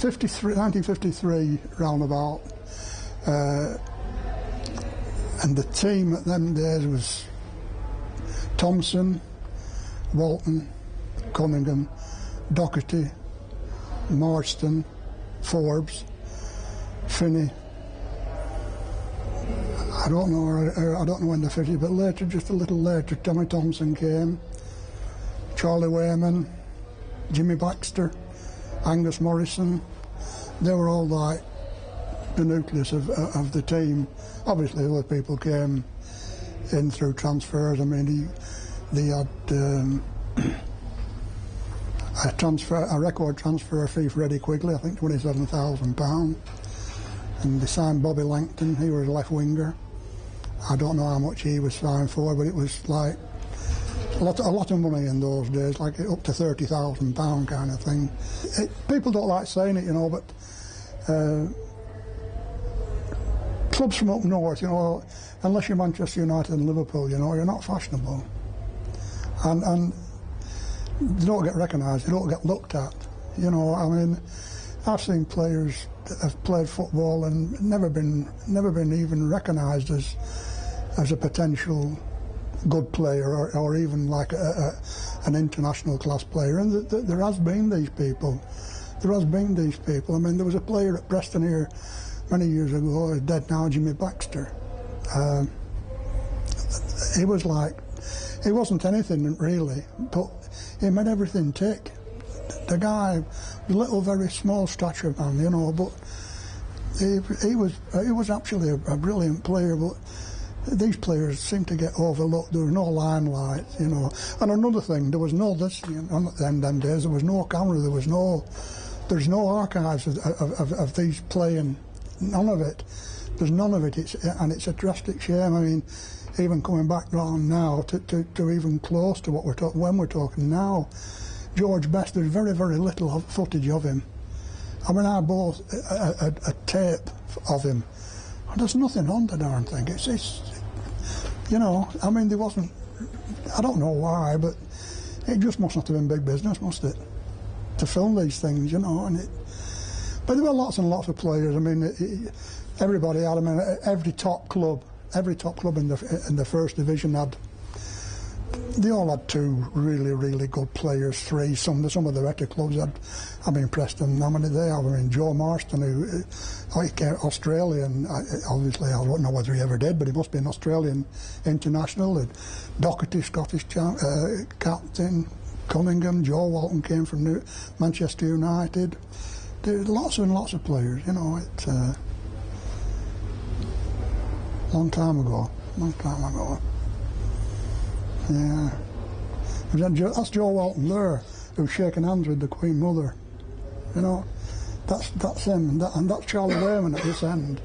1953 roundabout, and the team at them days was Thompson, Walton, Cunningham, Doherty, Marston, Forbes, Finney. I don't know when they finished, but later, just a little later, Tommy Thompson came, Charlie Wayman, Jimmy Baxter, Angus Morrison. They were all like the nucleus of the team. Obviously, other people came in through transfers. I mean, they had a record transfer fee for Eddie Quigley, I think £27,000, and they signed Bobby Langton. He was a left winger. I don't know how much he was signed for, but it was like a lot of money in those days, like up to £30,000 kind of thing. People don't like saying it, you know, but clubs from up north, you know, unless you're Manchester United and Liverpool, you know, you're not fashionable, and they don't get recognised, they don't get looked at, you know. I mean, I've seen players that have played football and never been even recognised as a potential good player or even like an international class player, and there has been these people. There has been these people. I mean, there was a player at Preston here many years ago, dead now, Jimmy Baxter. He was like, he wasn't anything really, but he made everything tick. The guy, little, very small stature man, you know, but he was actually a brilliant player, but these players seem to get overlooked. There was no limelight, you know. And another thing, there was no this, you know, on them days, there was no camera, there's no archives of these playing, none of it. There's none of it, and it's a drastic shame. I mean, even coming back round now to even close to what when we're talking now, George Best, there's very, very little footage of him. I mean, I bought a tape of him, and there's nothing on the darn thing. It's you know, I mean, there wasn't, I don't know why, but it just must not have been big business, must it, to film these things, you know. But there were lots and lots of players. I mean, everybody had, I mean, every top club in the first division they all had two really, really good players, three. Some of the better clubs had, I mean, Preston, how many they have? I mean, Joe Marston, he came Australian, obviously I don't know whether he ever did, but he must be an Australian international. And Doherty, Scottish captain, Cunningham, Joe Walton came from Manchester United. There's lots and lots of players, you know. It's long time ago. Yeah. That's Joe Walton there, who's shaking hands with the Queen Mother. You know, that's him, and that's Charlie Wayman at this end.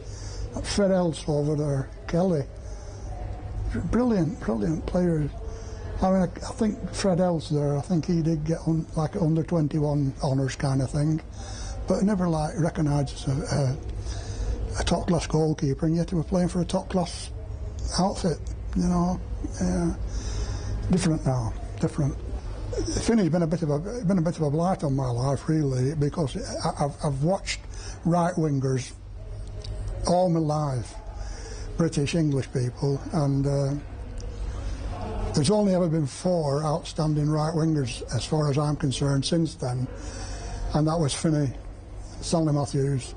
That's Fred Else over there, Kelly. Brilliant players. I mean, I think Fred Else there, I think he did get like under 21 honours kind of thing, but never like recognised as a top class goalkeeper, and yet he was playing for a top class outfit. You know, different now, different. Finney's been a bit of a blight on my life, really, because I've watched right wingers all my life, British, English people, and there's only ever been 4 outstanding right wingers, as far as I'm concerned, since then, and that was Finney, Stanley Matthews,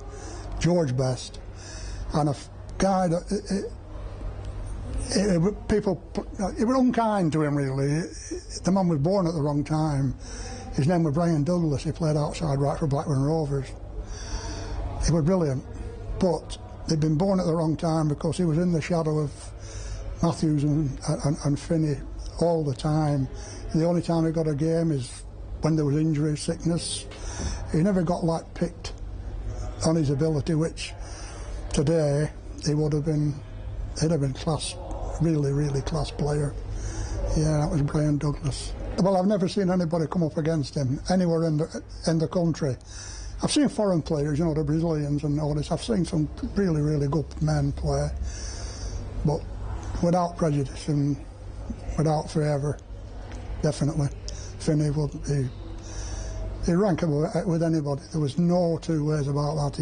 George Best, and a guy that people were unkind to him, really. The man was born at the wrong time. His name was Brian Douglas. He played outside right for Blackburn Rovers. He was brilliant, but they'd been born at the wrong time because he was in the shadow of Matthews and Finney all the time. The only time he got a game is when there was injury, sickness. He never got like picked on his ability, which today he'd have been class, really, really class player. Yeah, that was Brian Douglas. Well, I've never seen anybody come up against him anywhere in the country. I've seen foreign players, you know, the Brazilians and all this. I've seen some really, really good men play, but without prejudice and without favour, definitely, Finney would be He rank with anybody. There was no two ways about that.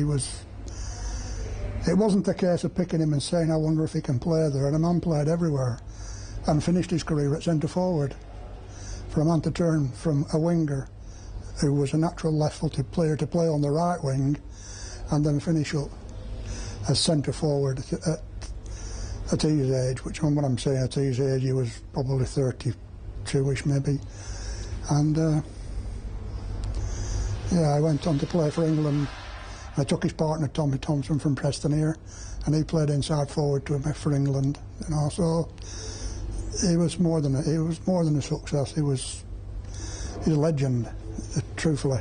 It wasn't a case of picking him and saying, I wonder if he can play there. And a man played everywhere and finished his career at centre forward. For a man to turn from a winger who was a natural left-footed player to play on the right wing and then finish up as centre forward at his age, which when I'm saying at his age, he was probably 32-ish maybe. And yeah, I went on to play for England. I took his partner Tommy Thompson from Preston here, and he played inside forward for England. You know, so he was more than a success. He's a legend, truthfully.